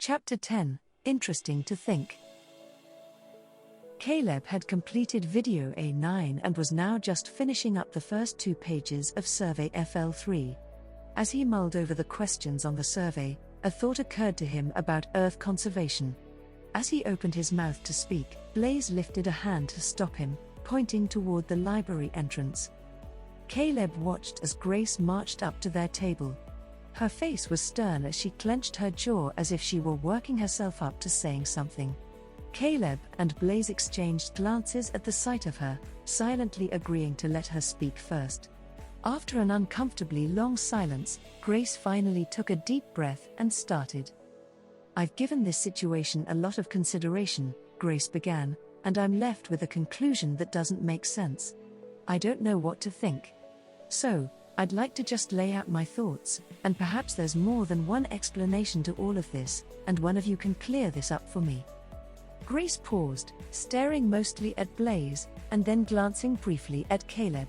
Chapter 10, Interesting to Think. Caleb had completed video A9 and was now just finishing up the first 2 pages of Survey FL3. As he mulled over the questions on the survey, a thought occurred to him about Earth conservation. As he opened his mouth to speak, Blaze lifted a hand to stop him, pointing toward the library entrance. Caleb watched as Grace marched up to their table. Her face was stern as she clenched her jaw as if she were working herself up to saying something. Caleb and Blaze exchanged glances at the sight of her, silently agreeing to let her speak first. After an uncomfortably long silence, Grace finally took a deep breath and started. "I've given this situation a lot of consideration," Grace began, "and I'm left with a conclusion that doesn't make sense. I don't know what to think. So, I'd like to just lay out my thoughts, and perhaps there's more than one explanation to all of this, and one of you can clear this up for me." Grace paused, staring mostly at Blaze, and then glancing briefly at Caleb.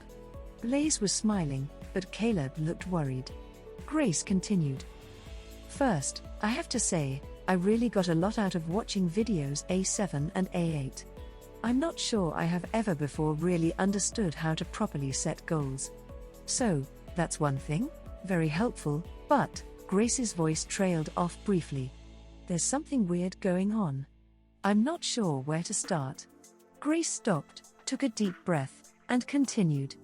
Blaze was smiling, but Caleb looked worried. Grace continued. "First, I have to say, I really got a lot out of watching videos A7 and A8. I'm not sure I have ever before really understood how to properly set goals. So, that's one thing, very helpful, but," Grace's voice trailed off briefly. "There's something weird going on. I'm not sure where to start." Grace stopped, took a deep breath, and continued.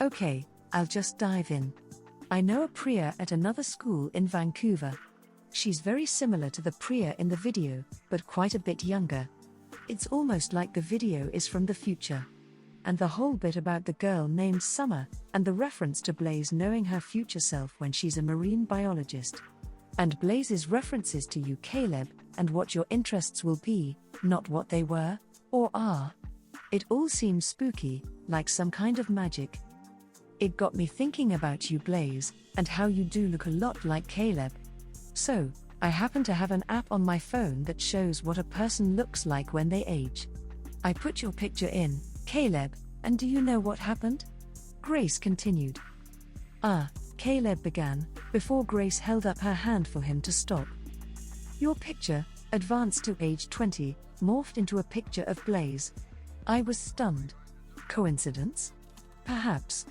"Okay, I'll just dive in. I know a Priya at another school in Vancouver. She's very similar to the Priya in the video, but quite a bit younger. It's almost like the video is from the future. And the whole bit about the girl named Summer, and the reference to Blaze knowing her future self when she's a marine biologist. And Blaze's references to you, Caleb, and what your interests will be, not what they were, or are. It all seems spooky, like some kind of magic. It got me thinking about you, Blaze, and how you do look a lot like Caleb. So, I happen to have an app on my phone that shows what a person looks like when they age. I put your picture in, Caleb, and do you know what happened?" Grace continued. Caleb began, before Grace held up her hand for him to stop. "Your picture, advanced to age 20, morphed into a picture of Blaze. I was stunned. Coincidence? Perhaps.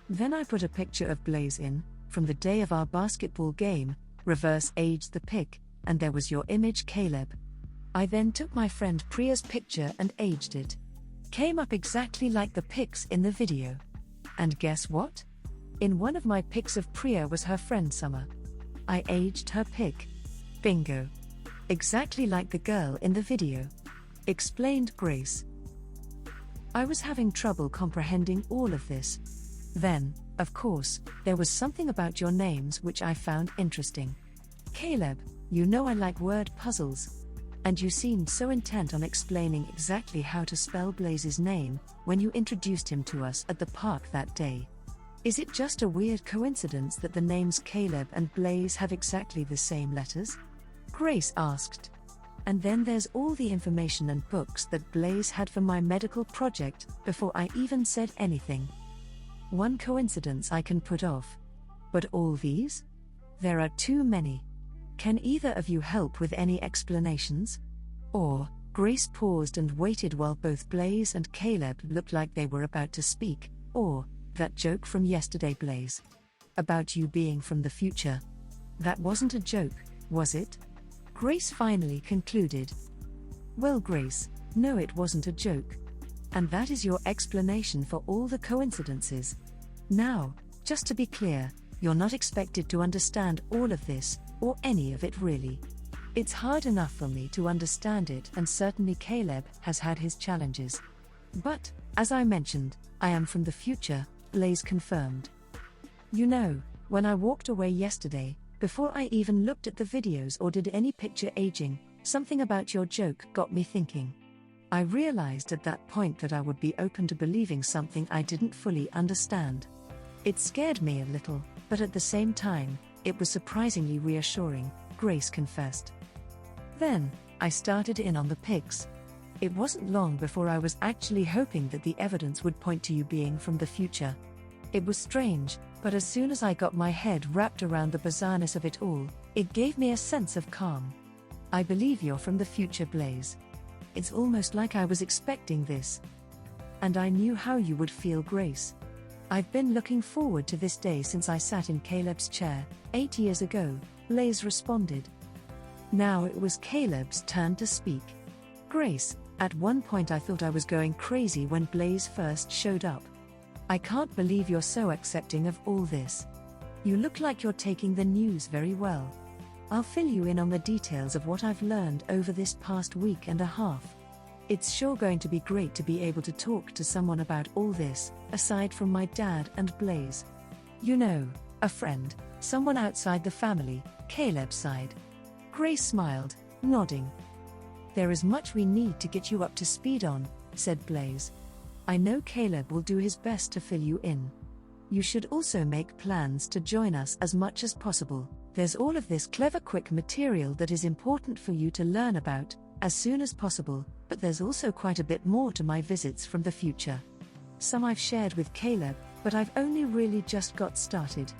Then I put a picture of Blaze in, from the day of our basketball game, reverse aged the pic, and there was your image, Caleb. I then took my friend Priya's picture and aged it. Came up exactly like the pics in the video. And guess what? In one of my pics of Priya was her friend Summer. I aged her pic. Bingo. Exactly like the girl in the video," explained Grace. "I was having trouble comprehending all of this. Then, of course, there was something about your names which I found interesting. Caleb, you know I like word puzzles. And you seemed so intent on explaining exactly how to spell Blaze's name when you introduced him to us at the park that day. Is it just a weird coincidence that the names Caleb and Blaze have exactly the same letters?" Grace asked. "And then there's all the information and books that Blaze had for my medical project before I even said anything. One coincidence I can put off. But all these? There are too many. Can either of you help with any explanations? Or," Grace paused and waited while both Blaze and Caleb looked like they were about to speak, "or, that joke from yesterday, Blaze. About you being from the future. That wasn't a joke, was it?" Grace finally concluded. "Well, Grace, no, it wasn't a joke. And that is your explanation for all the coincidences. Now, just to be clear, you're not expected to understand all of this, or any of it really. It's hard enough for me to understand it, and certainly Caleb has had his challenges. But, as I mentioned, I am from the future," Blaze confirmed. "You know, when I walked away yesterday, before I even looked at the videos or did any picture aging, something about your joke got me thinking. I realized at that point that I would be open to believing something I didn't fully understand. It scared me a little, but at the same time, it was surprisingly reassuring," Grace confessed. "Then, I started in on the pics. It wasn't long before I was actually hoping that the evidence would point to you being from the future. It was strange, but as soon as I got my head wrapped around the bizarreness of it all, it gave me a sense of calm. I believe you're from the future, Blaze. It's almost like I was expecting this. And I knew how you would feel, Grace. I've been looking forward to this day since I sat in Caleb's chair, 8 years ago, Blaze responded. Now it was Caleb's turn to speak. Grace, at one point I thought I was going crazy when Blaze first showed up. I can't believe you're so accepting of all this. You look like you're taking the news very well. I'll fill you in on the details of what I've learned over this past week and a half. It's sure going to be great to be able to talk to someone about all this, aside from my dad and Blaze. You know, a friend, someone outside the family, Caleb sighed. Grace smiled, nodding. There is much we need to get you up to speed on, said Blaze. I know Caleb will do his best to fill you in. You should also make plans to join us as much as possible. There's all of this clever quick material that is important for you to learn about, as soon as possible, but there's also quite a bit more to my visits from the future. Some I've shared with Caleb, but I've only really just got started.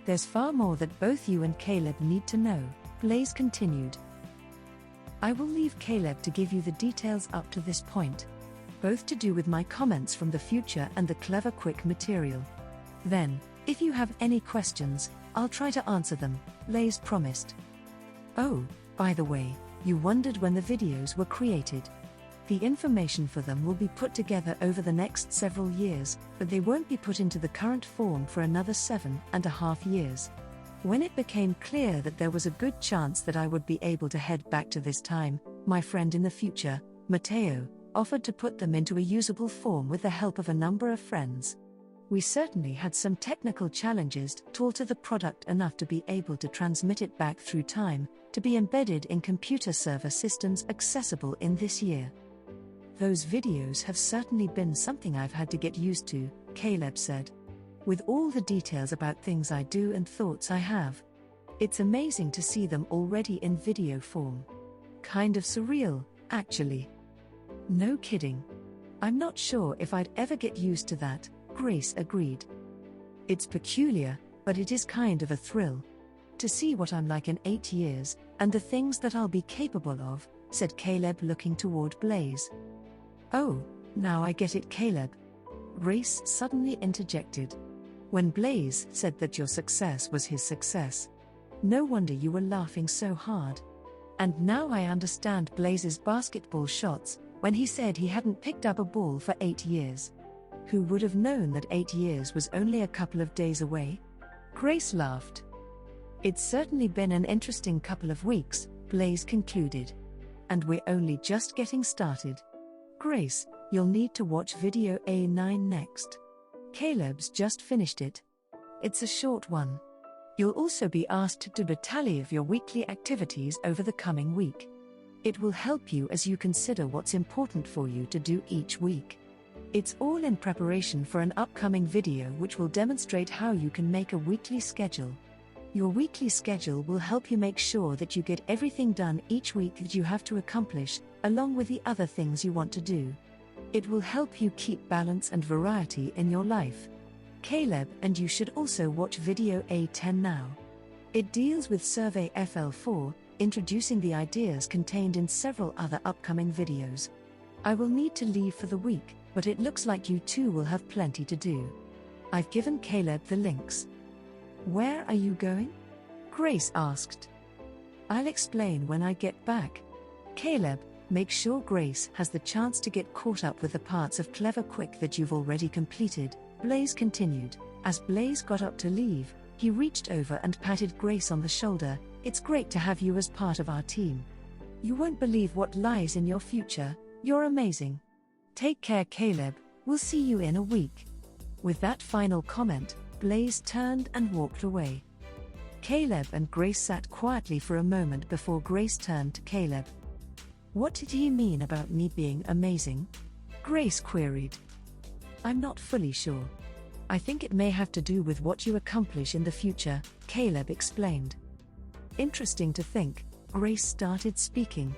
There's far more that both you and Caleb need to know, Blaze continued. I will leave Caleb to give you the details up to this point, both to do with my comments from the future and the clever quick material. Then, if you have any questions, I'll try to answer them, Blaze promised. Oh, by the way, you wondered when the videos were created. The information for them will be put together over the next several years, but they won't be put into the current form for another 7.5 years. When it became clear that there was a good chance that I would be able to head back to this time, my friend in the future, Matteo, offered to put them into a usable form with the help of a number of friends. We certainly had some technical challenges to alter the product enough to be able to transmit it back through time, to be embedded in computer server systems accessible in this year. Those videos have certainly been something I've had to get used to, Caleb said. With all the details about things I do and thoughts I have. It's amazing to see them already in video form. Kind of surreal, actually. No kidding. I'm not sure if I'd ever get used to that, Grace agreed. It's peculiar, but it is kind of a thrill. To see what I'm like in 8 years, and the things that I'll be capable of, said Caleb looking toward Blaze. Oh, now I get it, Caleb. Grace suddenly interjected. When Blaze said that your success was his success. No wonder you were laughing so hard. And now I understand Blaze's basketball shots, when he said he hadn't picked up a ball for 8 years. Who would have known that 8 years was only a couple of days away? Grace laughed. It's certainly been an interesting couple of weeks, Blaze concluded. And we're only just getting started. Grace, you'll need to watch video A9 next. Caleb's just finished it. It's a short one. You'll also be asked to do a tally of your weekly activities over the coming week. It will help you as you consider what's important for you to do each week. It's all in preparation for an upcoming video which will demonstrate how you can make a weekly schedule. Your weekly schedule will help you make sure that you get everything done each week that you have to accomplish, along with the other things you want to do. It will help you keep balance and variety in your life. Caleb, and you should also watch video A10 now. It deals with Survey FL4, introducing the ideas contained in several other upcoming videos. I will need to leave for the week, but it looks like you two will have plenty to do. I've given Caleb the links. Where are you going? Grace asked. I'll explain when I get back. Caleb, make sure Grace has the chance to get caught up with the parts of Clever Quick that you've already completed, Blaze continued. As Blaze got up to leave, he reached over and patted Grace on the shoulder. It's great to have you as part of our team. You won't believe what lies in your future. You're amazing. Take care, Caleb. We'll see you in a week. With that final comment, Blaze turned and walked away. Caleb and Grace sat quietly for a moment before Grace turned to Caleb. What did he mean about me being amazing? Grace queried. I'm not fully sure. I think it may have to do with what you accomplish in the future, Caleb explained. Interesting to think. Grace started speaking.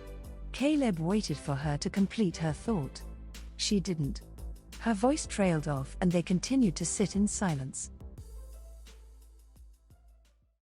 Caleb waited for her to complete her thought. She didn't. Her voice trailed off and they continued to sit in silence.